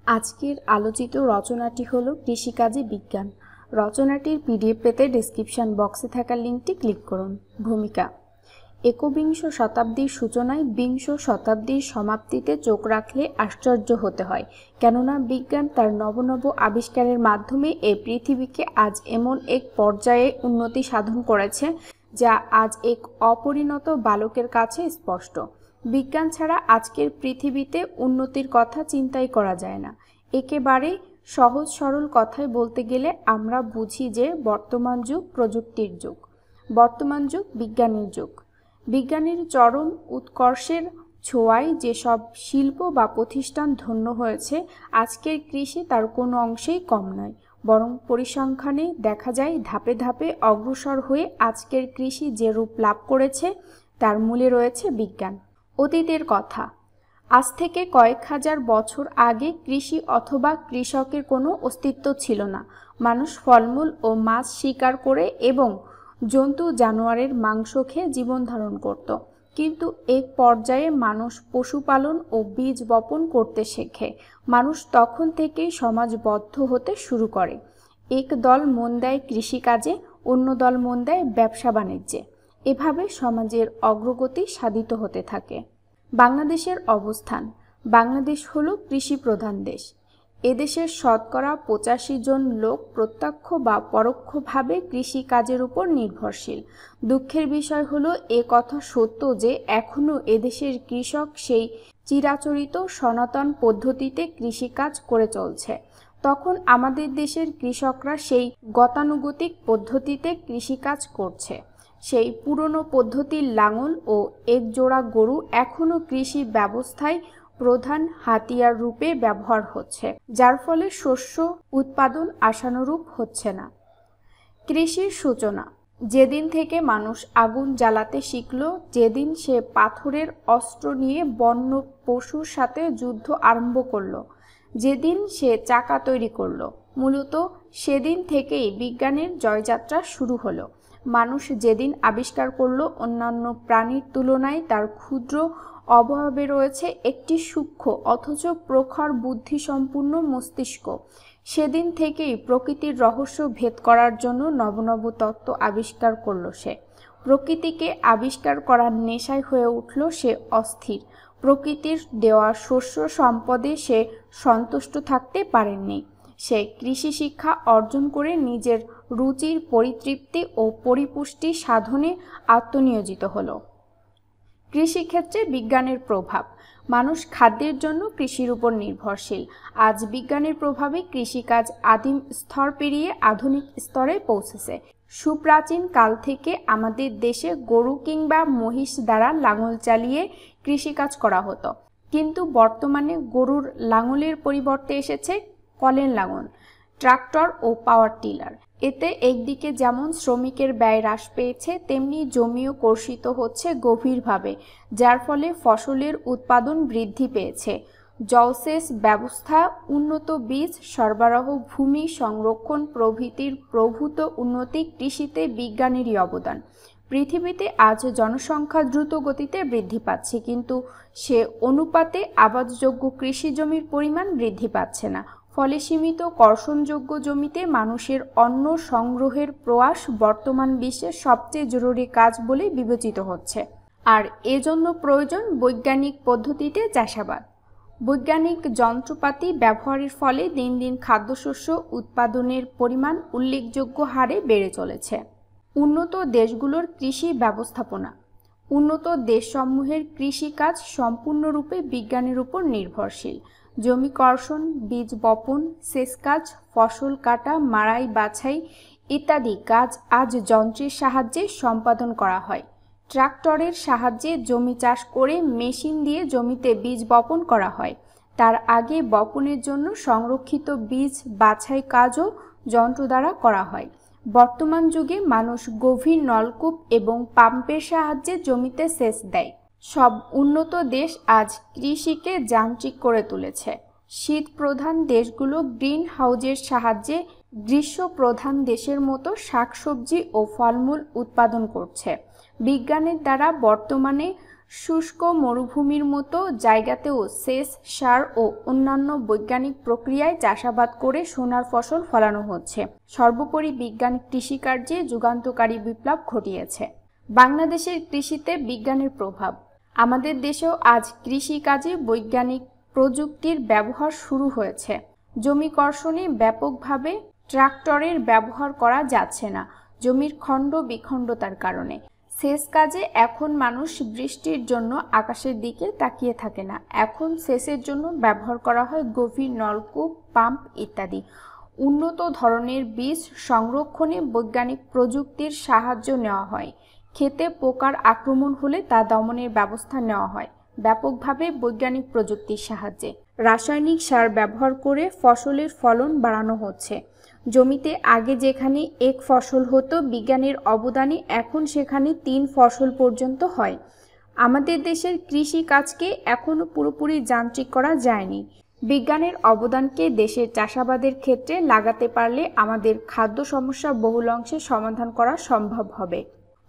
আজকের আলোচিত রচনাটি হলো কৃষিকাজে বিজ্ঞান। রচনাটির পিডিএফ পেতে ডেসক্রিপশন বক্সে থাকা লিঙ্কটি ক্লিক করুন। ভূমিকা: একবিংশ শতাব্দীর সূচনায় বিংশ শতাব্দীর সমাপ্তিতে চোখ রাখলে আশ্চর্য হতে হয়, কেননা বিজ্ঞান তার নবনব আবিষ্কারের মাধ্যমে এই পৃথিবীকে আজ এমন এক পর্যায়ে উন্নতি সাধন করেছে যা আজ এক অপরিণত বালকের কাছে স্পষ্ট। বিজ্ঞান ছাড়া আজকের পৃথিবীতে উন্নতির কথা চিন্তাই করা যায় না। একেবারে সহজ সরল কথায় বলতে গেলে আমরা বুঝি যে বর্তমান যুগ প্রযুক্তির যুগ, বর্তমান যুগ বিজ্ঞানের যুগ। বিজ্ঞানের চরম উৎকর্ষের ছোঁয়ায় যেসব শিল্প বা প্রতিষ্ঠান ধন্য হয়েছে, আজকের কৃষি তার কোনো অংশেই কম নয়, বরং পরিসংখ্যানে দেখা যায় ধাপে ধাপে অগ্রসর হয়ে আজকের কৃষি যে রূপ লাভ করেছে তার মূলে রয়েছে বিজ্ঞান। অতীতের কথা: আজ থেকে কয়েক হাজার বছর আগে কৃষি অথবা কৃষকের কোনো অস্তিত্ব ছিল না। মানুষ ফলমূল ও মাছ শিকার করে এবং জন্তু জানোয়ারের মাংস খেয়ে জীবন ধারণ করত। কিন্তু এক পর্যায়ে মানুষ পশুপালন ও বীজ বপন করতে শেখে। মানুষ তখন থেকেই সমাজবদ্ধ হতে শুরু করে। এক দল মন দেয় কৃষিকাজে, অন্য দল মন দেয় ব্যবসা বাণিজ্যে। এভাবে সমাজের অগ্রগতি সাধিত হতে থাকে। বাংলাদেশের অবস্থান: বাংলাদেশ হলো কৃষি প্রধান দেশ। এদেশের শতকরা 85 জন লোক প্রত্যক্ষ বা পরোক্ষভাবে কৃষি কাজের উপর নির্ভরশীল। দুঃখের বিষয় হলো এ কথা সত্য যে এখনও এদেশের কৃষক সেই চিরাচরিত সনাতন পদ্ধতিতে কৃষিকাজ করে চলছে। তখন আমাদের দেশের কৃষকরা সেই গতানুগতিক পদ্ধতিতে কৃষিকাজ করছে। সেই পুরনো পদ্ধতির লাঙল ও একজোড়া গরু এখনও কৃষি ব্যবস্থায় প্রধান হাতিয়ার রূপে ব্যবহার হচ্ছে, যার ফলে শস্য উৎপাদন আশানুরূপ হচ্ছে না। কৃষির সূচনা: যেদিন থেকে মানুষ আগুন জ্বালাতে শিখল, যেদিন সে পাথরের অস্ত্র নিয়ে বন্য পশুর সাথে যুদ্ধ আরম্ভ করলো, যেদিন সে চাকা তৈরি করলো, মূলত সেদিন থেকেই বিজ্ঞানের জয়যাত্রা শুরু হলো। মানুষ যেদিন আবিষ্কার করলো অন্যান্য প্রাণীর তুলনায় তার ক্ষুদ্র অবয়বে রয়েছে একটি সূক্ষ্ম অথচ প্রখর বুদ্ধিসম্পন্ন মস্তিষ্ক, সেদিন থেকেই প্রকৃতির রহস্য ভেদ করার জন্য নবনব তত্ত্ব আবিষ্কার করল সে। প্রকৃতিকে আবিষ্কার করার নেশায় হয়ে উঠল সে অস্থির। প্রকৃতির দেওয়া শস্য সম্পদে সে সন্তুষ্ট থাকতে পারেননি। সে কৃষি শিক্ষা অর্জন করে নিজের রুচির পরিতৃপ্তি ও পরিপুষ্টি সাধনে আত্মনিয়োজিত হলো। কৃষিক্ষেত্রে বিজ্ঞানের প্রভাব: মানুষ খাদ্যের জন্য কৃষির উপর নির্ভরশীল। আজ বিজ্ঞানের প্রভাবে কৃষিকাজ আদিম স্তর পেরিয়ে আধুনিক স্তরে পৌঁছেছে। সুপ্রাচীন কাল থেকে আমাদের দেশে গরু কিংবা মহিষ দ্বারা লাঙল চালিয়ে কৃষিকাজ করা হতো, কিন্তু বর্তমানে গরুর লাঙলের পরিবর্তে এসেছে কলের লাঙল, ট্রাক্টর ও পাওয়ার টিলার। এতে একদিকে যেমন শ্রমিকের ব্যয় হ্রাস পেয়েছে, তেমনি জমিও কর্ষিত হচ্ছে গভীরভাবে, যার ফলে ফসলের উৎপাদন বৃদ্ধি পেয়েছে। জলসেচ ব্যবস্থা, উন্নত বীজ সরবরাহ, ভূমি সংরক্ষণ প্রভৃতির প্রভূত উন্নতি কৃষিতে বিজ্ঞানেরই অবদান। পৃথিবীতে আজ জনসংখ্যা দ্রুত গতিতে বৃদ্ধি পাচ্ছে, কিন্তু সে অনুপাতে আবাদযোগ্য কৃষি জমির পরিমাণ বৃদ্ধি পাচ্ছে না। ফলে সীমিত কর্ষণযোগ্য জমিতে মানুষের অন্ন সংগ্রহের প্রয়াস বর্তমান বিশ্বের সবচেয়ে জরুরি কাজ বলে বিবেচিত হচ্ছে। আর এজন্য প্রয়োজন বৈজ্ঞানিক পদ্ধতিতে চাষাবাদ। বৈজ্ঞানিক যন্ত্রপাতি ব্যবহারের ফলে দিন দিন খাদ্যশস্য উৎপাদনের পরিমাণ উল্লেখযোগ্য হারে বেড়ে চলেছে। উন্নত দেশগুলোর কৃষি ব্যবস্থাপনা: উন্নত দেশসমূহের কৃষিকাজ সম্পূর্ণরূপে বিজ্ঞানের উপর নির্ভরশীল। জমি কর্ষণ, বীজ বপন, সেচ কাজ, ফসল কাটা, মাড়াই বাছাই ইত্যাদি কাজ আজ যন্ত্রের সাহায্যে সম্পাদন করা হয়। ট্রাক্টরের সাহায্যে জমি চাষ করে মেশিন দিয়ে জমিতে বীজ বপন করা হয়। তার আগে বপনের জন্য সংরক্ষিত বীজ বাছাই কাজও যন্ত্র দ্বারা করা হয়। বর্তমান যুগে মানুষ গভীর নলকূপ এবং পাম্পের সাহায্যে জমিতে সেচ দেয়। সব উন্নত দেশ আজ কৃষিকে যান্ত্রিক করে তুলেছে। শীত প্রধান দেশগুলো গ্রিন হাউজের সাহায্যে গ্রীষ্ম প্রধান দেশের মতো শাকসবজি ও ফলমূল উৎপাদন করছে। বিজ্ঞানের দ্বারা বর্তমানে শুষ্ক মরুভূমির মতো জায়গাতেও সেচ, সার ও অন্যান্য বৈজ্ঞানিক প্রক্রিয়ায় চাষাবাদ করে সোনার ফসল ফলানো হচ্ছে। সর্বোপরি বিজ্ঞান কৃষিকার্যে যুগান্তকারী বিপ্লব ঘটিয়েছে। বাংলাদেশের কৃষিতে বিজ্ঞানের প্রভাব। আমাদের দেশেও আজ কৃষিকাজে বৈজ্ঞানিক প্রযুক্তির ব্যবহার শুরু হয়েছে। জমি কর্ষণে ব্যাপকভাবে ট্রাক্টরের ব্যবহার করা যাচ্ছে না, জমির খণ্ড বিখণ্ডতার কারণে। সেচ কাজে এখন মানুষ বৃষ্টির জন্য আকাশের দিকে তাকিয়ে থাকে না, এখন সেচের জন্য ব্যবহার করা হয় গভীর নলকূপ, পাম্প ইত্যাদি। উন্নত ধরনের বীজ সংরক্ষণে বৈজ্ঞানিক প্রযুক্তির সাহায্য নেওয়া হয়। ক্ষেতে পোকার আক্রমণ হলে তা দমনের ব্যবস্থা নেওয়া হয় ব্যাপকভাবে বৈজ্ঞানিক প্রযুক্তির সাহায্যে। রাসায়নিক সার ব্যবহার করে ফসলের ফলন বাড়ানো হচ্ছে। জমিতে আগে যেখানে এক ফসল হতো, বিজ্ঞানের অবদানে এখন সেখানে 3 ফসল পর্যন্ত হয়। আমাদের দেশের কৃষি কাজকে এখনো পুরোপুরি যান্ত্রিক করা যায়নি। বিজ্ঞানের অবদানকে দেশের চাষাবাদের ক্ষেত্রে লাগাতে পারলে আমাদের খাদ্য সমস্যা বহুল অংশে সমাধান করা সম্ভব হবে।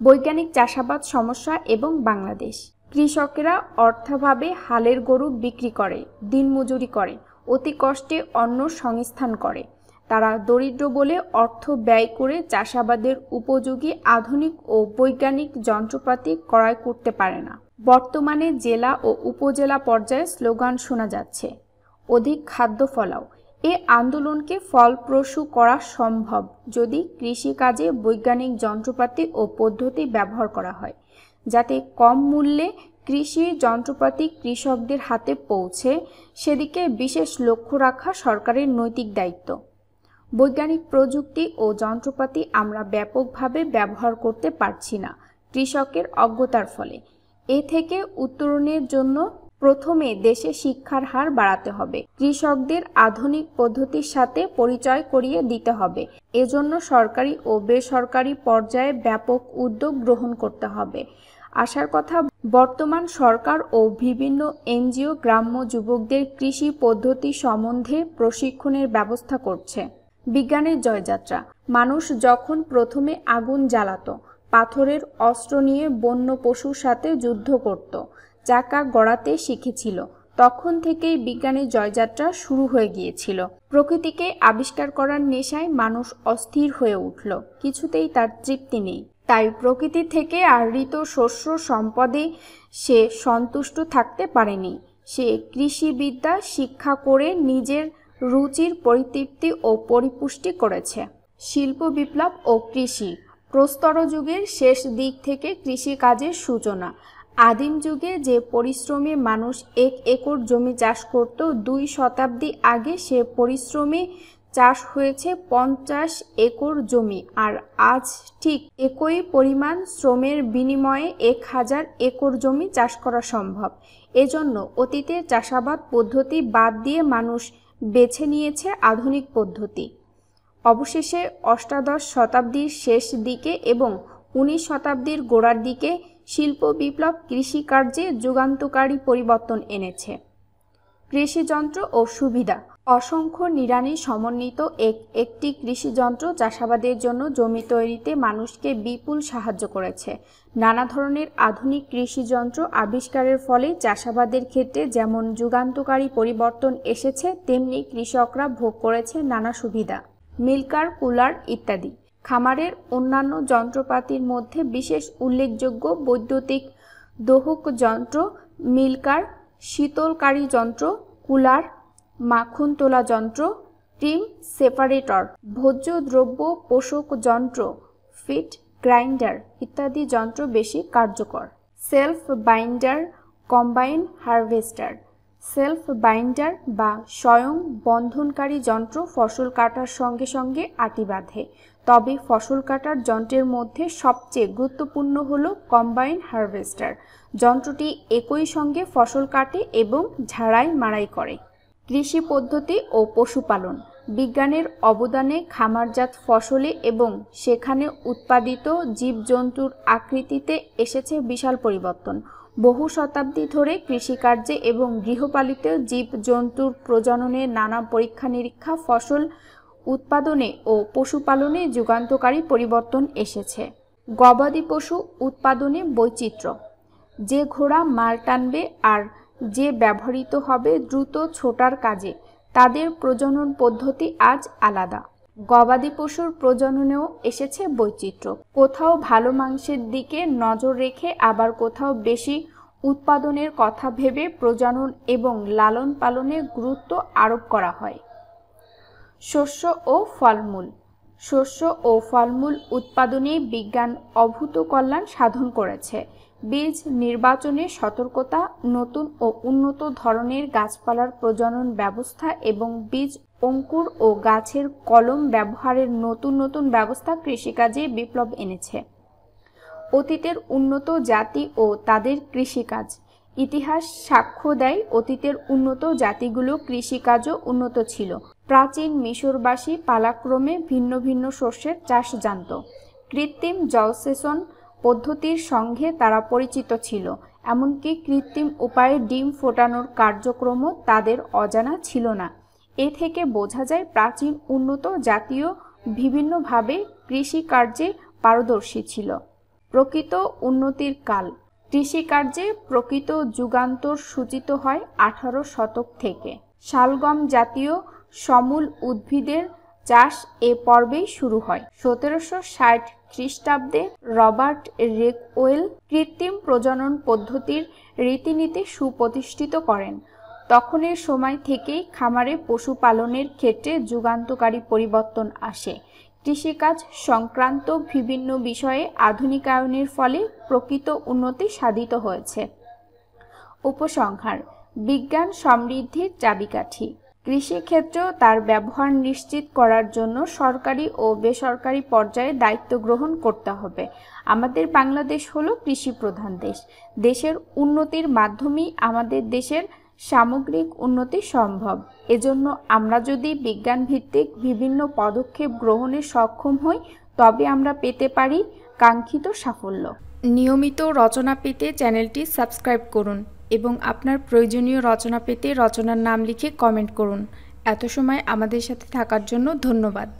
বৈজ্ঞানিক চাষাবাদ সমস্যা এবং বাংলাদেশ। কৃষকেরা অর্থাভাবে হালের গরু বিক্রি করে, দিনমজুরি করে, অতি কষ্টে অন্ন সংস্থান করে। তারা দরিদ্র বলে অর্থ ব্যয় করে চাষাবাদের উপযোগী আধুনিক ও বৈজ্ঞানিক যন্ত্রপাতি ক্রয় করতে পারে না। বর্তমানে জেলা ও উপজেলা পর্যায়ে স্লোগান শোনা যাচ্ছে, অধিক খাদ্য ফলাও। এ আন্দোলনকে ফলপ্রসূ করা সম্ভব যদি কৃষিকাজে বৈজ্ঞানিক যন্ত্রপাতি ও পদ্ধতি ব্যবহার করা হয়, যাতে কম মূল্যে কৃষি যন্ত্রপাতি কৃষকদের হাতে পৌঁছে, সেদিকে বিশেষ লক্ষ্য রাখা সরকারের নৈতিক দায়িত্ব। বৈজ্ঞানিক প্রযুক্তি ও যন্ত্রপাতি আমরা ব্যাপকভাবে ব্যবহার করতে পারছি না কৃষকের অজ্ঞতার ফলে। এ থেকে উত্তরণের জন্য প্রথমে দেশে শিক্ষার হার বাড়াতে হবে, কৃষকদের আধুনিক পদ্ধতির সাথে পরিচয় করিয়ে দিতে হবে। এজন্য সরকারি ও বেসরকারি পর্যায়ে ব্যাপক উদ্যোগ গ্রহণ করতে হবে। আশার কথা, বর্তমান সরকার ও বিভিন্ন এনজিও গ্রাম্য যুবকদের কৃষি পদ্ধতি সম্বন্ধে প্রশিক্ষণের ব্যবস্থা করছে। বিজ্ঞানের জয়যাত্রা। মানুষ যখন প্রথমে আগুন জ্বালাতো, পাথরের অস্ত্র নিয়ে বন্য পশুর সাথে যুদ্ধ করত, চাকা গড়াতে শিখেছিল, তখন থেকেই বিজ্ঞানের জয়যাত্রা শুরু হয়ে গিয়েছিল। প্রকৃতিকে আবিষ্কার করার নেশায় মানুষ অস্থির হয়ে উঠল, কিছুতেই তার তৃপ্তি নেই। তাই প্রকৃতি থেকে আহৃত শস্য সম্পদে সে সন্তুষ্ট থাকতে পারেনি। সে কৃষিবিদ্যা শিক্ষা করে নিজের রুচির পরিতৃপ্তি ও পরিপুষ্টি করেছে। শিল্প বিপ্লব ও কৃষি। প্রস্তর যুগের শেষ দিক থেকে কৃষিকাজের সূচনা। আদিম যুগে যে পরিশ্রমে মানুষ 1 একর জমি চাষ করত, 2 শতাব্দী আগে সে পরিশ্রমে চাষ হয়েছে 50 একর জমি। আর আজ ঠিক একই পরিমাণ শ্রমের বিনিময়ে 1000 একর জমি চাষ করা সম্ভব। এজন্য অতীতের চাষাবাদ পদ্ধতি বাদ দিয়ে মানুষ বেছে নিয়েছে আধুনিক পদ্ধতি। অবশেষে অষ্টাদশ শতাব্দীর শেষ দিকে এবং 19 শতাব্দীর গোড়ার দিকে শিল্প বিপ্লব কৃষিকার্যে যুগান্তকারী পরিবর্তন এনেছে। কৃষিযন্ত্র ও সুবিধা। অসংখ্য নিড়ানি সমন্বিত একটি কৃষিযন্ত্র চাষাবাদের জন্য জমি তৈরিতে মানুষকে বিপুল সাহায্য করেছে। নানা ধরনের আধুনিক কৃষিযন্ত্র আবিষ্কারের ফলে চাষাবাদের ক্ষেত্রে যেমন যুগান্তকারী পরিবর্তন এসেছে, তেমনি কৃষকরা ভোগ করেছে নানা সুবিধা। মিল্কার, কুলার ইত্যাদি। খামারের অন্যান্য যন্ত্রপাতির মধ্যে বিশেষ উল্লেখযোগ্য বৈদ্যুতিক দোহক যন্ত্র, মিল্কার, শীতলকারী যন্ত্র, কুলার, মাখন তোলা যন্ত্র, ক্রিম সেপারেটর, ভোজ্য দ্রব্য পোষক যন্ত্র, ফিড গ্রাইন্ডার ইত্যাদি যন্ত্র বেশি কার্যকর। Self binder, combine harvester. Self binder বা স্বয়ং বন্ধনকারী যন্ত্র ফসল কাটার সঙ্গে সঙ্গে আটি বাঁধে। তবে ফসল কাটার যন্ত্রের মধ্যে সবচেয়ে গুরুত্বপূর্ণ হলো কম্বাইন হারভেস্টার। যন্ত্রটি একই সঙ্গে ফসল কাটে এবং ঝাড়াই মাড়াই করে। কৃষি পদ্ধতি ও পশুপালন। বিজ্ঞানের অবদানে খামারজাত ফসলে এবং সেখানে উৎপাদিত জীবজন্তুর আকৃতিতে এসেছে বিশাল পরিবর্তন। বহু শতাব্দী ধরে কৃষিকার্যে এবং গৃহপালিত জীবজন্তুর প্রজননে নানা পরীক্ষা নিরীক্ষা, ফসল উৎপাদনে ও পশুপালনে যুগান্তকারী পরিবর্তন এসেছে। গবাদি পশু উৎপাদনে বৈচিত্র্য। যে ঘোড়া মাল টানবে আর যে ব্যবহৃত হবে দ্রুত ছোটার কাজে, তাদের প্রজনন পদ্ধতি আজ আলাদা। গবাদি পশুর প্রজননেও এসেছে বৈচিত্র্য। কোথাও ভালো মাংসের দিকে নজর রেখে আবার কোথাও বেশি উৎপাদনের কথা ভেবে প্রজনন এবং লালন পালনে গুরুত্ব আরোপ করা হয়। শস্য ও ফলমূল। শস্য ও ফলমূল উৎপাদনে বিজ্ঞান অভূত কল্যাণ সাধন করেছে। বীজ নির্বাচনে সতর্কতা, নতুন ও উন্নত ধরনের গাছপালার প্রজনন ব্যবস্থা এবং বীজ অঙ্কুর ও গাছের কলম ব্যবহারের নতুন নতুন ব্যবস্থা কৃষিকাজে বিপ্লব এনেছে। অতীতের উন্নত জাতি ও তাদের কৃষিকাজ। ইতিহাস সাক্ষ্য দেয় অতীতের উন্নত জাতিগুলো কৃষিকাজও উন্নত ছিল। প্রাচীন মিশরবাসী পালাক্রমে ভিন্ন ভিন্ন শস্যের চাষ জানত। কৃত্রিম জলসেচন পদ্ধতির সঙ্গে তারা পরিচিত ছিল। এমনকি কৃত্রিম উপায়ে ডিম ফোটানোর কার্যক্রমও তাদের অজানা ছিল না। এ থেকে বোঝা যায় প্রাচীন উন্নত জাতীয় বিভিন্নভাবে কৃষিকার্যে পারদর্শী ছিল। প্রকৃত উন্নতির কাল। কৃষিকার্যে প্রকৃত যুগান্তর সূচিত হয় 18 শতক থেকে। শালগম জাতীয় সমূল উদ্ভিদের চাষ এ পর্বেই শুরু হয়। 1760 খ্রিস্টাব্দে রবার্ট রেকওয়েল কৃত্রিম প্রজনন পদ্ধতির রীতিনীতি সুপ্রতিষ্ঠিত করেন। তখনের সময় থেকেই খামারে পশুপালনের ক্ষেত্রে যুগান্তকারী পরিবর্তন আসে। কৃষিকাজ সংক্রান্ত বিভিন্ন বিষয়ে আধুনিকায়নের ফলে প্রকৃত উন্নতি সাধিত হয়েছে। উপসংহার: বিজ্ঞান সমৃদ্ধির চাবিকাঠি। কৃষিক্ষেত্রেও তার ব্যবহার নিশ্চিত করার জন্য সরকারি ও বেসরকারি পর্যায়ে দায়িত্ব গ্রহণ করতে হবে। আমাদের বাংলাদেশ হলো কৃষি প্রধান দেশ। দেশের উন্নতির মাধ্যমেই আমাদের দেশের সামগ্রিক উন্নতি সম্ভব। এজন্য আমরা যদি বিজ্ঞান ভিত্তিক বিভিন্ন পদক্ষেপ গ্রহণে সক্ষম হই, তবে আমরা পেতে পারি কাঙ্ক্ষিত সাফল্য। নিয়মিত রচনা পেতে চ্যানেলটি সাবস্ক্রাইব করুন এবং আপনার প্রয়োজনীয় রচনা পেতে রচনার নাম লিখে কমেন্ট করুন। এত সময় আমাদের সাথে থাকার জন্য ধন্যবাদ।